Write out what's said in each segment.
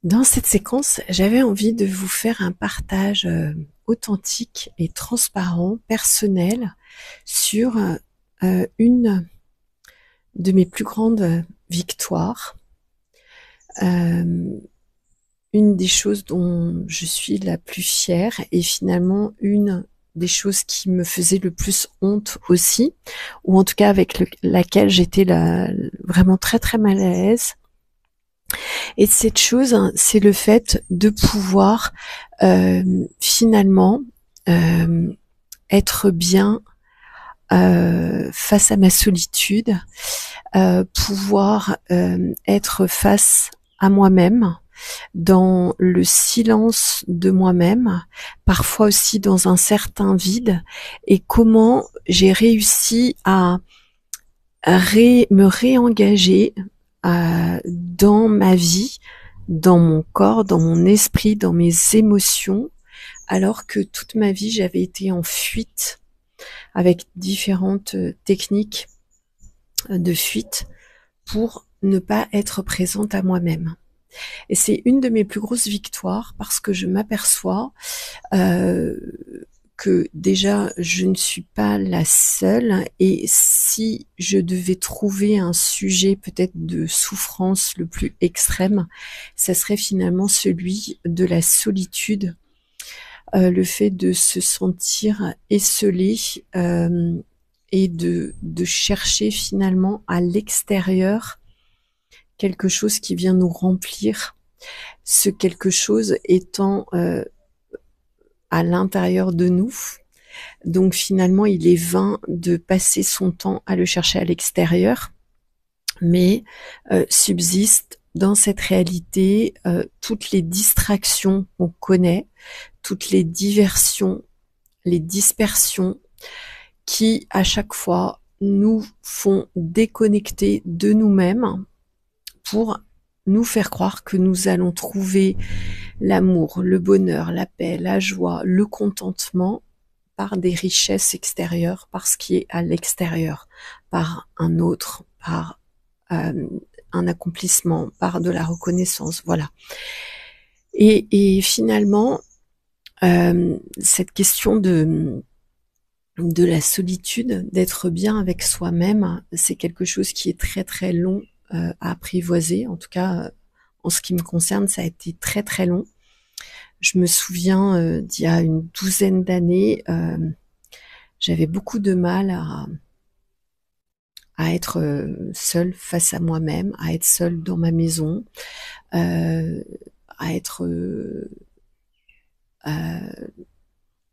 Dans cette séquence, j'avais envie de vous faire un partage authentique et transparent, personnel, sur une de mes plus grandes victoires, euh, une des choses dont je suis la plus fière et finalement une des choses qui me faisait le plus honte aussi, ou en tout cas avec laquelle j'étais vraiment très très mal à l'aise. Et cette chose, hein, c'est le fait de pouvoir euh, finalement euh, être bien face à ma solitude, pouvoir être face à moi-même, dans le silence de moi-même, parfois aussi dans un certain vide, et comment j'ai réussi à me réengager dans ma vie, dans mon corps, dans mon esprit, dans mes émotions, alors que toute ma vie j'avais été en fuite avec différentes techniques de fuite pour ne pas être présente à moi-même. Et c'est une de mes plus grosses victoires parce que je m'aperçois euh, que déjà je ne suis pas la seule, et si je devais trouver un sujet peut-être de souffrance le plus extrême, ça serait finalement celui de la solitude, le fait de se sentir esseulé, et de chercher finalement à l'extérieur quelque chose qui vient nous remplir, ce quelque chose étant à l'intérieur de nous. Donc finalement, il est vain de passer son temps à le chercher à l'extérieur, mais subsiste dans cette réalité toutes les distractions qu'on connaît, toutes les diversions, les dispersions qui, à chaque fois, nous font déconnecter de nous-mêmes pour nous faire croire que nous allons trouver l'amour, le bonheur, la paix, la joie, le contentement par des richesses extérieures, par ce qui est à l'extérieur, par un autre, par euh, un accomplissement, par de la reconnaissance, voilà. Et finalement, cette question de la solitude, d'être bien avec soi-même, c'est quelque chose qui est très très long à apprivoiser. En tout cas, en ce qui me concerne, ça a été très très long. Je me souviens d'il y a une douzaine d'années, j'avais beaucoup de mal à être seule face à moi-même, à être seule dans ma maison, euh, à être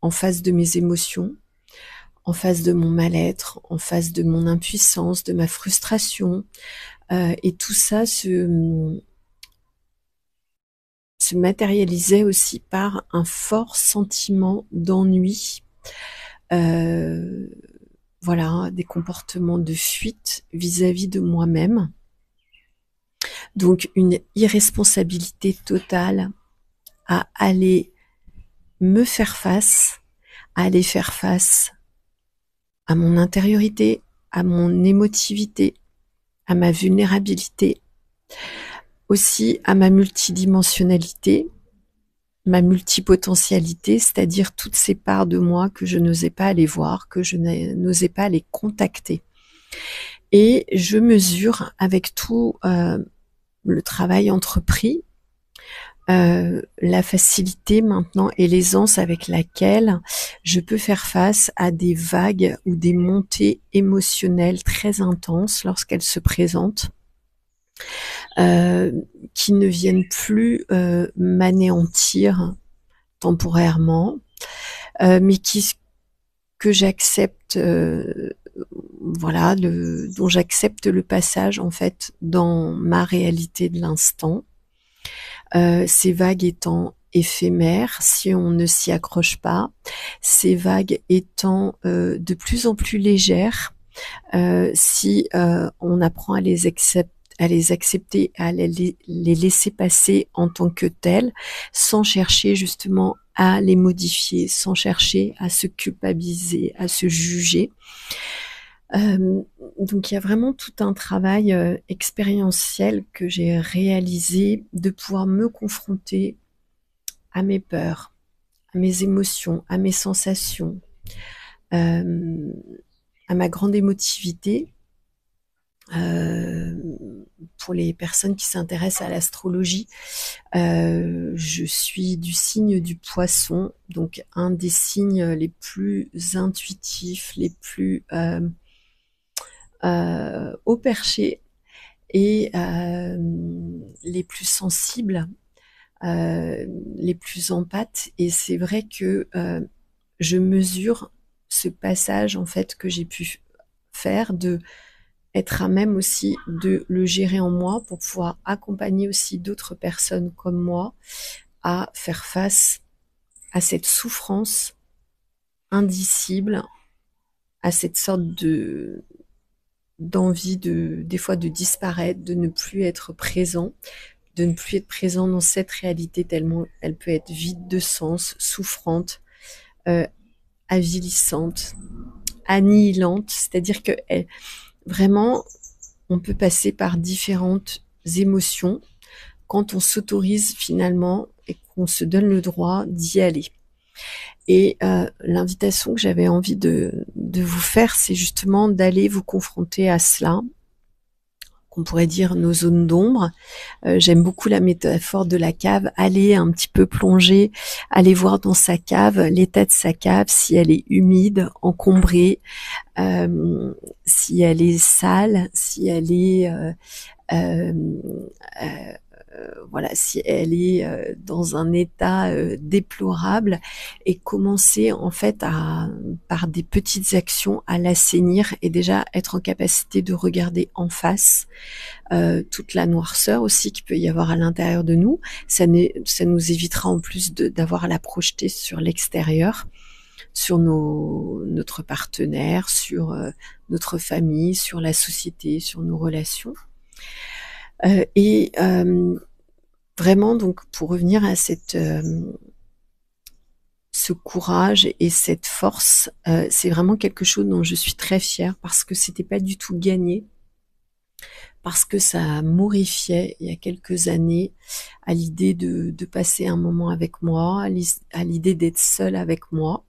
en face de mes émotions, en face de mon mal-être, en face de mon impuissance, de ma frustration. Et tout ça se matérialisait aussi par un fort sentiment d'ennui, euh, voilà, des comportements de fuite vis-à-vis de moi-même. Donc une irresponsabilité totale à aller me faire face, à aller faire face à mon intériorité, à mon émotivité, à ma vulnérabilité, aussi à ma multidimensionnalité, ma multipotentialité, c'est-à-dire toutes ces parts de moi que je n'osais pas aller voir, que je n'osais pas les contacter. Et je mesure avec tout le travail entrepris, la facilité maintenant et l'aisance avec laquelle je peux faire face à des vagues ou des montées émotionnelles très intenses lorsqu'elles se présentent, euh, qui ne viennent plus m'anéantir temporairement, mais que j'accepte, voilà, dont j'accepte le passage en fait dans ma réalité de l'instant. Ces vagues étant éphémères si on ne s'y accroche pas, ces vagues étant de plus en plus légères si on apprend à les accepter, à les laisser passer en tant que telles, sans chercher justement à les modifier, sans chercher à se culpabiliser, à se juger. Euh, donc il y a vraiment tout un travail expérientiel que j'ai réalisé de pouvoir me confronter à mes peurs, à mes émotions, à mes sensations, euh, à ma grande émotivité. Euh, pour les personnes qui s'intéressent à l'astrologie, je suis du signe du poisson, donc un des signes les plus intuitifs, les plus haut perchés et les plus sensibles, les plus empathes. Et c'est vrai que je mesure ce passage en fait que j'ai pu faire de être à même aussi de le gérer en moi pour pouvoir accompagner aussi d'autres personnes comme moi à faire face à cette souffrance indicible, à cette sorte de d'envie de des fois de disparaître, de ne plus être présent, de ne plus être présent dans cette réalité tellement elle peut être vide de sens, souffrante, euh, avilissante, annihilante. C'est-à-dire que vraiment, on peut passer par différentes émotions quand on s'autorise finalement et qu'on se donne le droit d'y aller. Et l'invitation que j'avais envie de vous faire, c'est justement d'aller vous confronter à cela, qu'on pourrait dire nos zones d'ombre. J'aime beaucoup la métaphore de la cave, aller un petit peu plonger, aller voir dans sa cave, l'état de sa cave, si elle est humide, encombrée, si elle est sale, si elle est euh, euh, voilà, si elle est dans un état déplorable, et commencer en fait à, par des petites actions, à l'assainir et déjà être en capacité de regarder en face toute la noirceur aussi qu'il peut y avoir à l'intérieur de nous. Ça nous évitera en plus d'avoir à la projeter sur l'extérieur, sur notre partenaire, sur notre famille, sur la société, sur nos relations. Et vraiment, donc, pour revenir à ce courage et cette force, c'est vraiment quelque chose dont je suis très fière parce que c'était pas du tout gagné, parce que ça m'horrifiait il y a quelques années à l'idée de passer un moment avec moi, à l'idée d'être seule avec moi.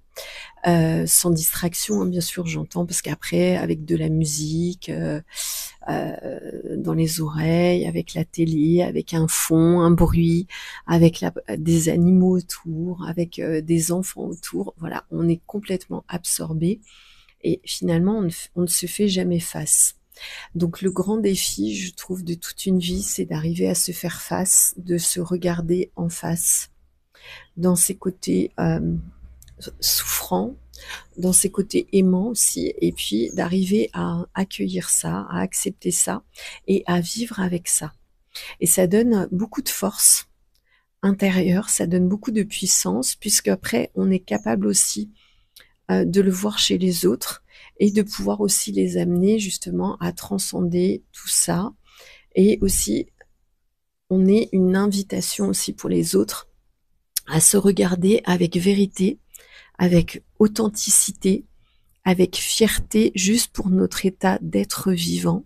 Sans distraction, hein, bien sûr, j'entends, parce qu'après, avec de la musique dans les oreilles, avec la télé, avec un fond, un bruit, avec des animaux autour, avec des enfants autour, voilà, on est complètement absorbé et finalement, on ne se fait jamais face. Donc le grand défi, je trouve, de toute une vie, c'est d'arriver à se faire face, de se regarder en face, dans ses côtés souffrants, dans ses côtés aimants aussi, et puis d'arriver à accueillir ça, à accepter ça et à vivre avec ça. Et ça donne beaucoup de force intérieure, ça donne beaucoup de puissance, puisque après on est capable aussi de le voir chez les autres et de pouvoir aussi les amener justement à transcender tout ça. Et aussi, on est une invitation aussi pour les autres à se regarder avec vérité, avec authenticité, avec fierté, juste pour notre état d'être vivant,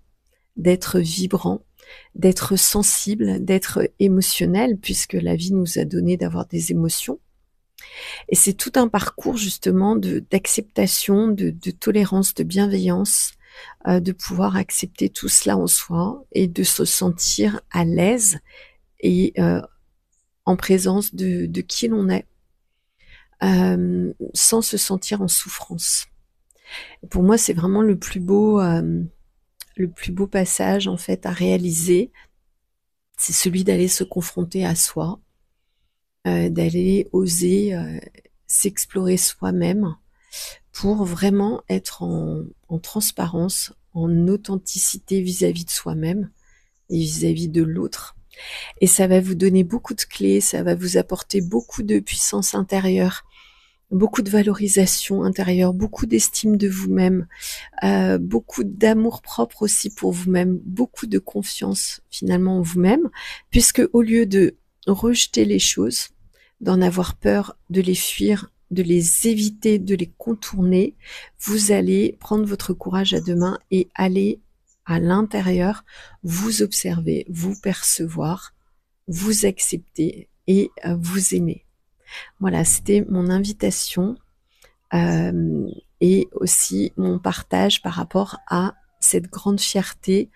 d'être vibrant, d'être sensible, d'être émotionnel, puisque la vie nous a donné d'avoir des émotions. Et c'est tout un parcours justement d'acceptation, de tolérance, de bienveillance, de pouvoir accepter tout cela en soi et de se sentir à l'aise et en présence de qui l'on est, sans se sentir en souffrance. Pour moi, c'est vraiment le plus beau passage en fait à réaliser, c'est celui d'aller se confronter à soi, d'aller oser s'explorer soi-même pour vraiment être en transparence, en authenticité vis-à-vis de soi-même et vis-à-vis de l'autre. Et ça va vous donner beaucoup de clés, ça va vous apporter beaucoup de puissance intérieure, beaucoup de valorisation intérieure, beaucoup d'estime de vous-même, beaucoup d'amour propre aussi pour vous-même, beaucoup de confiance finalement en vous-même, puisque au lieu de rejeter les choses, d'en avoir peur, de les fuir, de les éviter, de les contourner, vous allez prendre votre courage à deux mains et aller à l'intérieur, vous observer, vous percevoir, vous accepter et vous aimer. Voilà, c'était mon invitation et aussi mon partage par rapport à cette grande fierté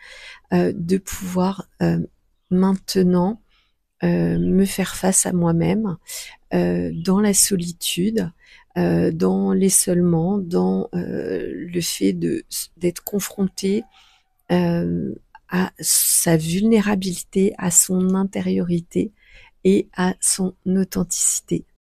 de pouvoir maintenant me faire face à moi-même dans la solitude, dans l'isolement, dans le fait d'être confronté à sa vulnérabilité, à son intériorité et à son authenticité.